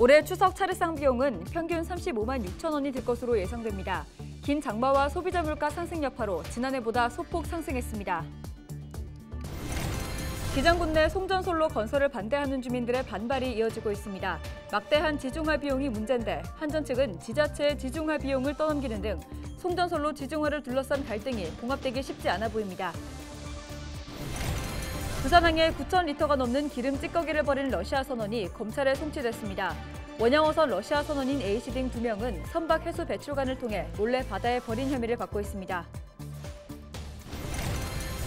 올해 추석 차례상 비용은 평균 35만 6천 원이 들 것으로 예상됩니다. 긴 장마와 소비자 물가 상승 여파로 지난해보다 소폭 상승했습니다. 기장군 내 송전솔로 건설을 반대하는 주민들의 반발이 이어지고 있습니다. 막대한 지중화 비용이 문제인데 한전 측은 지자체의 지중화 비용을 떠넘기는 등 송전솔로 지중화를 둘러싼 갈등이 봉합되기 쉽지 않아 보입니다. 부산항에 9,000리터가 넘는 기름 찌꺼기를 버린 러시아 선원이 검찰에 송치됐습니다. 원양어선 러시아 선원인 A씨 등 2명은 선박 해수 배출관을 통해 몰래 바다에 버린 혐의를 받고 있습니다.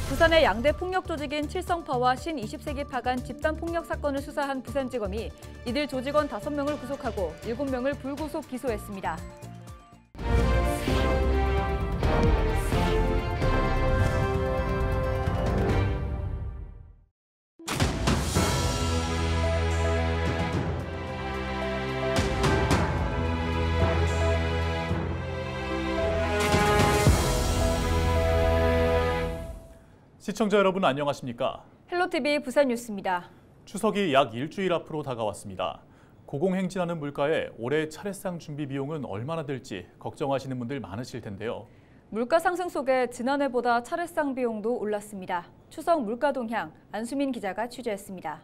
부산의 양대 폭력 조직인 칠성파와 신20세기파 간 집단폭력 사건을 수사한 부산지검이 이들 조직원 5명을 구속하고 7명을 불구속 기소했습니다. 시청자 여러분 안녕하십니까? 헬로티비 부산 뉴스입니다. 추석이 약 일주일 앞으로 다가왔습니다. 고공행진하는 물가에 올해 차례상 준비 비용은 얼마나 들지 걱정하시는 분들 많으실 텐데요. 물가 상승 속에 지난해보다 차례상 비용도 올랐습니다. 추석 물가 동향 안수민 기자가 취재했습니다.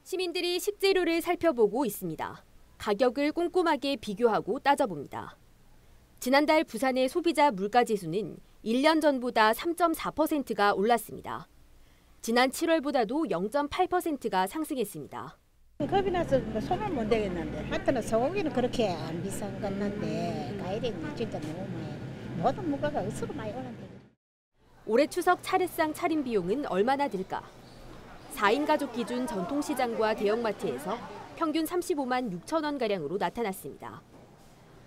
시민들이 식재료를 살펴보고 있습니다. 가격을 꼼꼼하게 비교하고 따져봅니다. 지난달 부산의 소비자 물가지수는 1년 전보다 3.4%가 올랐습니다. 지난 7월보다도 0.8%가 상승했습니다. 겁이 나서 손을 못 대겠는데 하여튼 소고기는 그렇게 안 비싼 것 같는데 과일은 진짜 너무 많이 모든 물가가 으스로 많이 오른데. 올해 추석 차례상 차림 비용은 얼마나 들까? 4인 가족 기준 전통시장과 대형마트에서 평균 35만 6천 원가량으로 나타났습니다.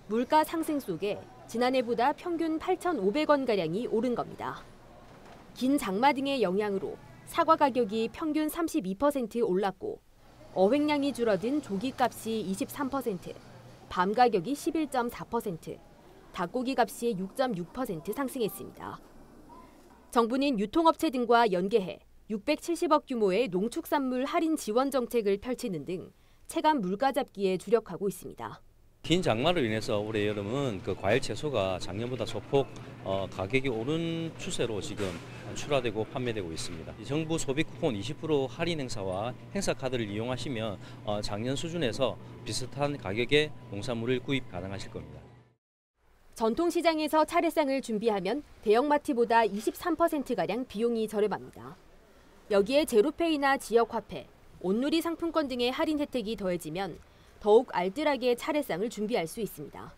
물가 상승 속에 지난해보다 평균 8,500원가량이 오른 겁니다. 긴 장마 등의 영향으로 사과 가격이 평균 32% 올랐고 어획량이 줄어든 조기값이 23%, 밤 가격이 11.4%, 닭고기 값이 6.6% 상승했습니다. 정부는 유통업체 등과 연계해 670억 규모의 농축산물 할인 지원 정책을 펼치는 등 체감 물가 잡기에 주력하고 있습니다. 긴 장마로 인해서 올해 여름은 과일 채소가 작년보다 소폭 가격이 오른 추세로 지금 출하되고 판매되고 있습니다. 정부 소비 쿠폰 20% 할인 행사와 행사 카드를 이용하시면 작년 수준에서 비슷한 가격의 농산물을 구입 가능하실 겁니다. 전통시장에서 차례상을 준비하면 대형마트보다 23%가량 비용이 저렴합니다. 여기에 제로페이나 지역화폐, 온누리 상품권 등의 할인 혜택이 더해지면 더욱 알뜰하게 차례상을 준비할 수 있습니다.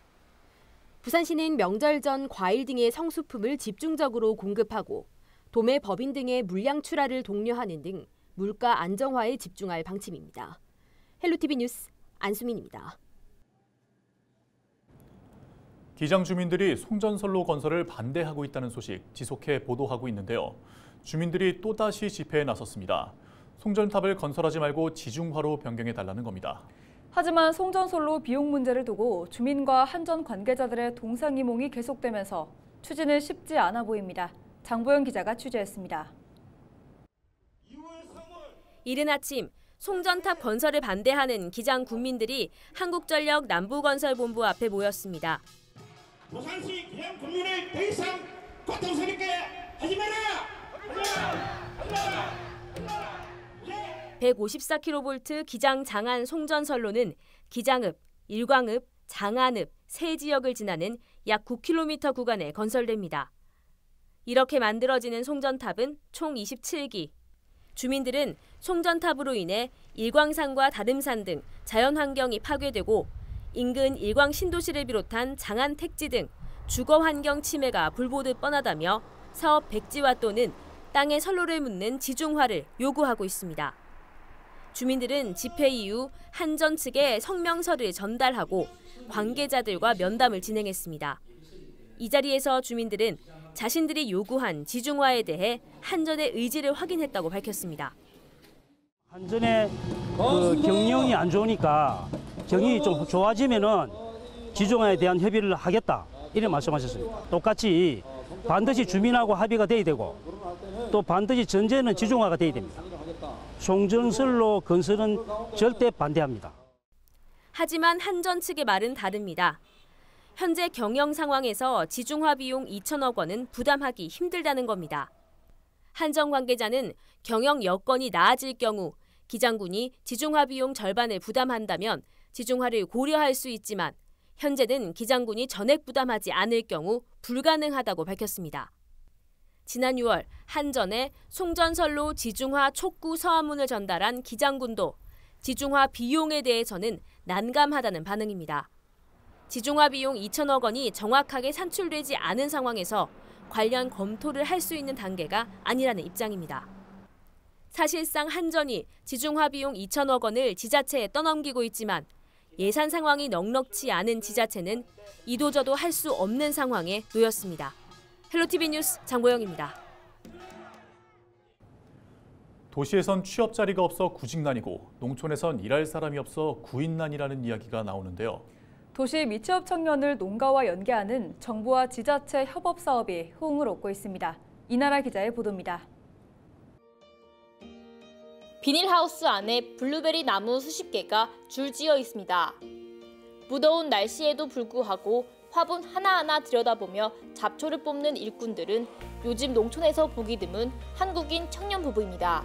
부산시는 명절 전 과일 등의 성수품을 집중적으로 공급하고 도매 법인 등의 물량 출하를 독려하는 등 물가 안정화에 집중할 방침입니다. 헬로티비 뉴스 안수민입니다. 기장 주민들이 송전솔로 건설을 반대하고 있다는 소식 지속해 보도하고 있는데요. 주민들이 또다시 집회에 나섰습니다. 송전탑을 건설하지 말고 지중화로 변경해달라는 겁니다. 하지만 송전솔로 비용 문제를 두고 주민과 한전 관계자들의 동상이몽이 계속되면서 추진은 쉽지 않아 보입니다. 장보영 기자가 취재했습니다. 이른 아침 송전탑 건설을 반대하는 기장 군민들이 한국전력 남부건설본부 앞에 모였습니다. 부산시 기장 군민을 더 이상 고통스럽게 하지 마라! 154kV 기장 장안 송전선로는 기장읍, 일광읍, 장안읍 세 지역을 지나는 약 9km 구간에 건설됩니다. 이렇게 만들어지는 송전탑은 총 27기. 주민들은 송전탑으로 인해 일광산과 다름산 등 자연환경이 파괴되고 인근 일광 신도시를 비롯한 장안 택지 등 주거환경 침해가 불보듯 뻔하다며 사업 백지화 또는 땅에 선로를 묻는 지중화를 요구하고 있습니다. 주민들은 집회 이후 한전 측에 성명서를 전달하고 관계자들과 면담을 진행했습니다. 이 자리에서 주민들은 자신들이 요구한 지중화에 대해 한전의 의지를 확인했다고 밝혔습니다. 한전의 경영이 안 좋으니까 경영이 좀 좋아지면은 지중화에 대한 협의를 하겠다 이런 말씀하셨습니다. 똑같이 반드시 주민하고 합의가 돼야 되고 또 반드시 전제는 지중화가 돼야 됩니다. 송전선로 건설은 절대 반대합니다. 하지만 한전 측의 말은 다릅니다. 현재 경영 상황에서 지중화 비용 2천억 원은 부담하기 힘들다는 겁니다. 한전 관계자는 경영 여건이 나아질 경우 기장군이 지중화 비용 절반을 부담한다면 지중화를 고려할 수 있지만 현재는 기장군이 전액 부담하지 않을 경우 불가능하다고 밝혔습니다. 지난 6월 한전에 송전선로 지중화 촉구 서한문을 전달한 기장군도 지중화 비용에 대해서는 난감하다는 반응입니다. 지중화 비용 2천억 원이 정확하게 산출되지 않은 상황에서 관련 검토를 할 수 있는 단계가 아니라는 입장입니다. 사실상 한전이 지중화 비용 2천억 원을 지자체에 떠넘기고 있지만 예산 상황이 넉넉치 않은 지자체는 이도저도 할 수 없는 상황에 놓였습니다. 헬로티비 뉴스 장보영입니다. 도시에선 취업 자리가 없어 구직난이고 농촌에선 일할 사람이 없어 구인난이라는 이야기가 나오는데요. 도시 미취업 청년을 농가와 연계하는 정부와 지자체 협업 사업이 호응을 얻고 있습니다. 이나라 기자의 보도입니다. 비닐하우스 안에 블루베리 나무 수십 개가 줄지어 있습니다. 무더운 날씨에도 불구하고 화분 하나하나 들여다보며 잡초를 뽑는 일꾼들은 요즘 농촌에서 보기 드문 한국인 청년 부부입니다.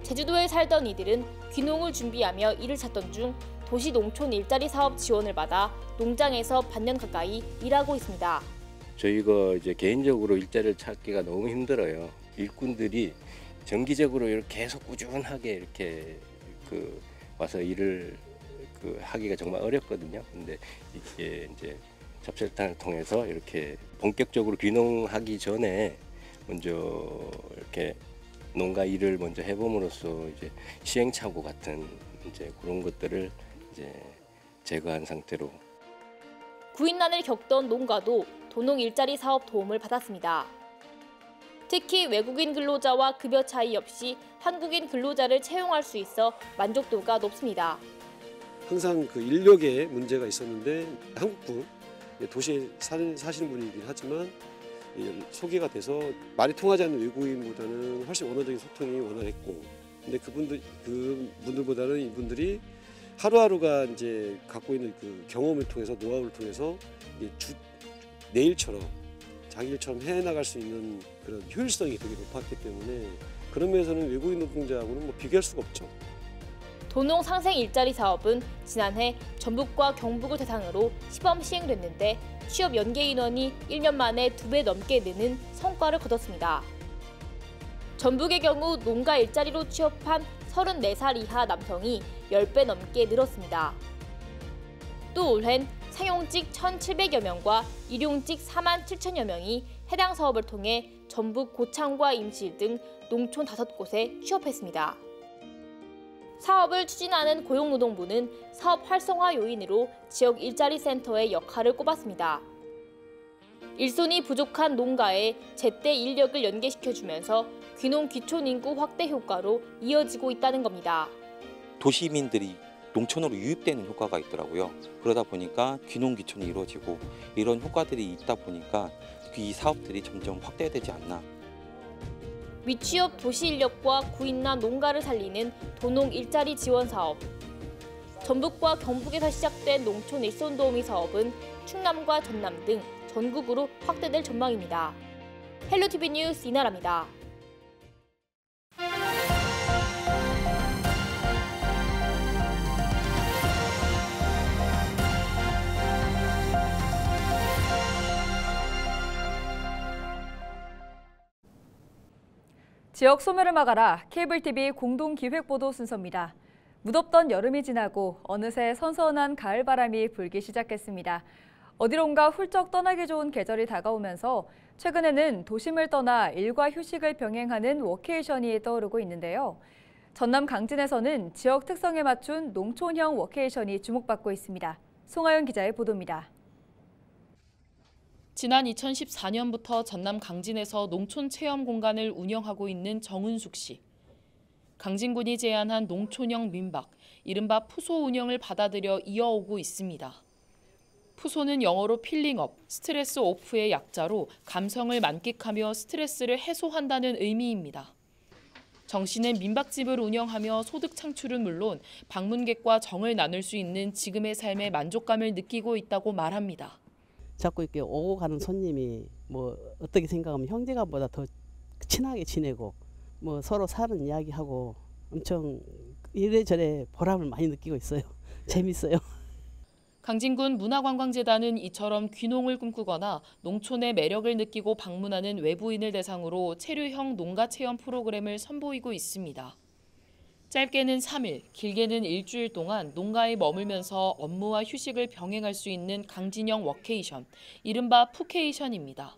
제주도에 살던 이들은 귀농을 준비하며 일을 찾던 중 도시 농촌 일자리 사업 지원을 받아 농장에서 반년 가까이 일하고 있습니다. 저희가 이제 개인적으로 일자리를 찾기가 너무 힘들어요. 일꾼들이 정기적으로 이렇게 계속 꾸준하게 이렇게 와서 일을 하기가 정말 어렵거든요. 근데 이게 이제 잡채탄을 통해서 이렇게 본격적으로 귀농하기 전에 먼저 이렇게 농가 일을 먼저 해봄으로써 이제 시행착오 같은 이제 그런 것들을 이제 제거한 상태로. 구인난을 겪던 농가도 도농 일자리 사업 도움을 받았습니다. 특히 외국인 근로자와 급여 차이 없이 한국인 근로자를 채용할 수 있어 만족도가 높습니다. 항상 그 인력에 문제가 있었는데 한국분, 도시에 사시는 분이긴 하지만 소개가 돼서 말이 통하지 않는 외국인보다는 훨씬 언어적인 소통이 원활했고, 근데 그분들보다는 이분들이 하루하루가 이제 갖고 있는 그 경험을 통해서 노하우를 통해서 내 일처럼 자기 일처럼 해나갈 수 있는 그런 효율성이 되게 높았기 때문에 그런 면에서는 외국인 노동자하고는 비교할 수가 없죠. 도농 상생 일자리 사업은 지난해 전북과 경북을 대상으로 시범 시행됐는데 취업 연계 인원이 1년 만에 2배 넘게 느는 성과를 거뒀습니다. 전북의 경우 농가 일자리로 취업한 34살 이하 남성이 10배 넘게 늘었습니다. 또 올해는 상용직 1,700여 명과 일용직 4만 7천여 명이 해당 사업을 통해 전북 고창과 임실 등 농촌 5곳에 취업했습니다. 사업을 추진하는 고용노동부는 사업 활성화 요인으로 지역 일자리 센터의 역할을 꼽았습니다. 일손이 부족한 농가에 제때 인력을 연계시켜주면서 귀농 귀촌 인구 확대 효과로 이어지고 있다는 겁니다. 도시민들이 농촌으로 유입되는 효과가 있더라고요. 그러다 보니까 귀농 귀촌이 이루어지고 이런 효과들이 있다 보니까 이 사업들이 점점 확대되지 않나. 미취업 도시 인력과 구인난 농가를 살리는 도농 일자리 지원 사업. 전북과 경북에서 시작된 농촌 일손 도우미 사업은 충남과 전남 등 전국으로 확대될 전망입니다. 헬로티비 뉴스 이나라입니다. 지역 소멸을 막아라. 케이블TV 공동기획보도 순서입니다. 무덥던 여름이 지나고 어느새 선선한 가을바람이 불기 시작했습니다. 어디론가 훌쩍 떠나기 좋은 계절이 다가오면서 최근에는 도심을 떠나 일과 휴식을 병행하는 워케이션이 떠오르고 있는데요. 전남 강진에서는 지역 특성에 맞춘 농촌형 워케이션이 주목받고 있습니다. 송하연 기자의 보도입니다. 지난 2014년부터 전남 강진에서 농촌 체험 공간을 운영하고 있는 정은숙 씨. 강진군이 제안한 농촌형 민박, 이른바 푸소 운영을 받아들여 이어오고 있습니다. 푸소는 영어로 필링업, 스트레스 오프의 약자로 감성을 만끽하며 스트레스를 해소한다는 의미입니다. 정 씨는 민박집을 운영하며 소득 창출은 물론 방문객과 정을 나눌 수 있는 지금의 삶의 만족감을 느끼고 있다고 말합니다. 자꾸 이렇게 오고 가는 손님이 뭐 어떻게 생각하면 형제간보다 더 친하게 지내고 뭐 서로 사는 이야기하고 엄청 이래저래 보람을 많이 느끼고 있어요. 재밌어요. 강진군 문화관광재단은 이처럼 귀농을 꿈꾸거나 농촌의 매력을 느끼고 방문하는 외부인을 대상으로 체류형 농가 체험 프로그램을 선보이고 있습니다. 짧게는 3일, 길게는 일주일 동안 농가에 머물면서 업무와 휴식을 병행할 수 있는 강진형 워케이션, 이른바 푸케이션입니다.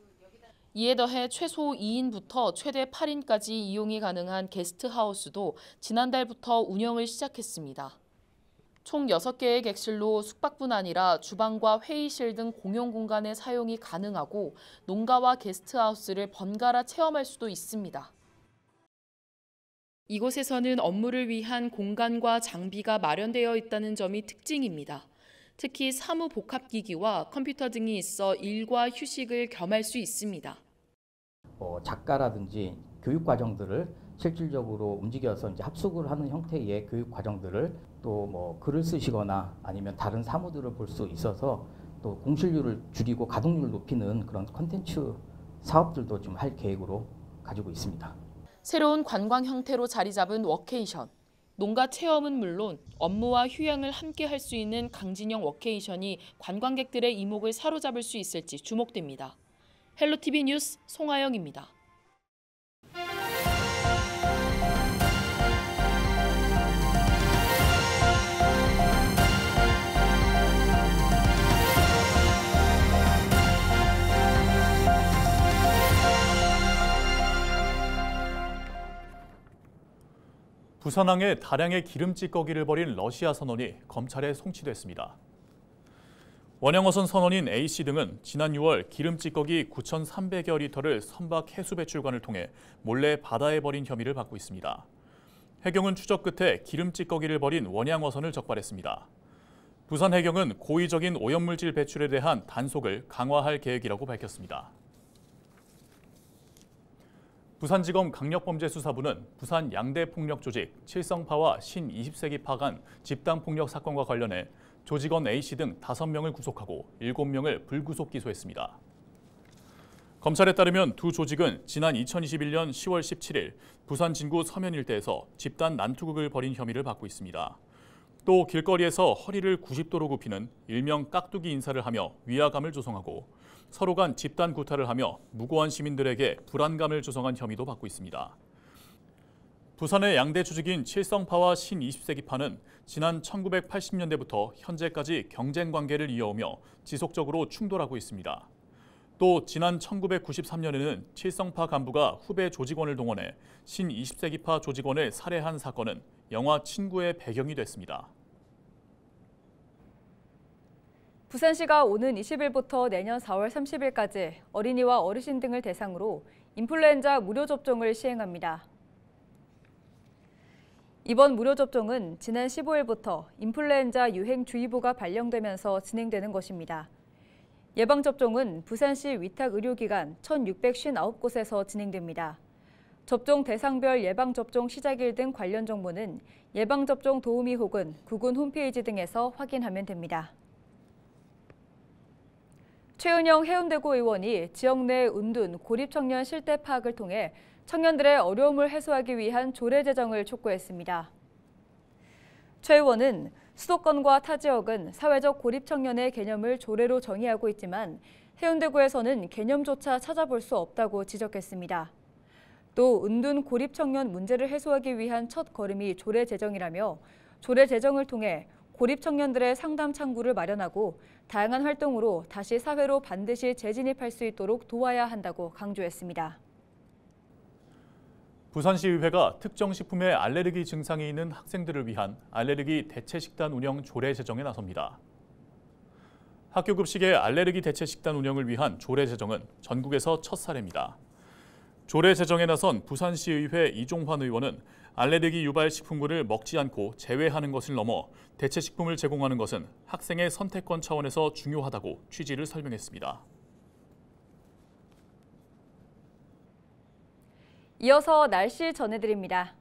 이에 더해 최소 2인부터 최대 8인까지 이용이 가능한 게스트하우스도 지난달부터 운영을 시작했습니다. 총 6개의 객실로 숙박뿐 아니라 주방과 회의실 등 공용 공간의 사용이 가능하고 농가와 게스트하우스를 번갈아 체험할 수도 있습니다. 이곳에서는 업무를 위한 공간과 장비가 마련되어 있다는 점이 특징입니다. 특히 사무복합기기와 컴퓨터 등이 있어 일과 휴식을 겸할 수 있습니다. 작가라든지 교육 과정들을 실질적으로 움직여서 이제 합숙을 하는 형태의 교육 과정들을 또 뭐 글을 쓰시거나 아니면 다른 사무들을 볼 수 있어서 또 공실률을 줄이고 가동률을 높이는 그런 콘텐츠 사업들도 좀 할 계획으로 가지고 있습니다. 새로운 관광 형태로 자리 잡은 워케이션. 농가 체험은 물론 업무와 휴양을 함께 할 수 있는 강진형 워케이션이 관광객들의 이목을 사로잡을 수 있을지 주목됩니다. 헬로티비 뉴스 송하영입니다. 부산항에 다량의 기름 찌꺼기를 버린 러시아 선원이 검찰에 송치됐습니다. 원양어선 선원인 A씨 등은 지난 6월 기름 찌꺼기 9,300여 리터를 선박 해수배출관을 통해 몰래 바다에 버린 혐의를 받고 있습니다. 해경은 추적 끝에 기름 찌꺼기를 버린 원양어선을 적발했습니다. 부산 해경은 고의적인 오염물질 배출에 대한 단속을 강화할 계획이라고 밝혔습니다. 부산지검 강력범죄수사부는 부산 양대폭력 조직 칠성파와 신20세기파 간 집단폭력 사건과 관련해 조직원 A씨 등 5명을 구속하고 7명을 불구속 기소했습니다. 검찰에 따르면 두 조직은 지난 2021년 10월 17일 부산 진구 서면 일대에서 집단 난투극을 벌인 혐의를 받고 있습니다. 또 길거리에서 허리를 90도로 굽히는 일명 깍두기 인사를 하며 위화감을 조성하고 서로 간 집단 구타를 하며 무고한 시민들에게 불안감을 조성한 혐의도 받고 있습니다. 부산의 양대 조직인 칠성파와 신20세기파는 지난 1980년대부터 현재까지 경쟁 관계를 이어오며 지속적으로 충돌하고 있습니다. 또 지난 1993년에는 칠성파 간부가 후배 조직원을 동원해 신20세기파 조직원을 살해한 사건은 영화 친구의 배경이 됐습니다. 부산시가 오는 20일부터 내년 4월 30일까지 어린이와 어르신 등을 대상으로 인플루엔자 무료 접종을 시행합니다. 이번 무료 접종은 지난 15일부터 인플루엔자 유행주의보가 발령되면서 진행되는 것입니다. 예방접종은 부산시 위탁의료기관 1,659곳에서 진행됩니다. 접종 대상별 예방접종 시작일 등 관련 정보는 예방접종 도우미 혹은 구군 홈페이지 등에서 확인하면 됩니다. 최은영 해운대구 의원이 지역 내 은둔 고립청년 실태 파악을 통해 청년들의 어려움을 해소하기 위한 조례 제정을 촉구했습니다. 최 의원은 수도권과 타 지역은 사회적 고립청년의 개념을 조례로 정의하고 있지만 해운대구에서는 개념조차 찾아볼 수 없다고 지적했습니다. 또 은둔 고립청년 문제를 해소하기 위한 첫 걸음이 조례 제정이라며 조례 제정을 통해 고립청년들의 상담 창구를 마련하고 다양한 활동으로 다시 사회로 반드시 재진입할 수 있도록 도와야 한다고 강조했습니다. 부산시의회가 특정 식품에 알레르기 증상이 있는 학생들을 위한 알레르기 대체 식단 운영 조례 제정에 나섭니다. 학교 급식의 알레르기 대체 식단 운영을 위한 조례 제정은 전국에서 첫 사례입니다. 조례 제정에 나선 부산시의회 이종환 의원은 알레르기 유발 식품군을 먹지 않고 제외하는 것을 넘어 대체 식품을 제공하는 것은 학생의 선택권 차원에서 중요하다고 취지를 설명했습니다. 이어서 날씨 전해드립니다.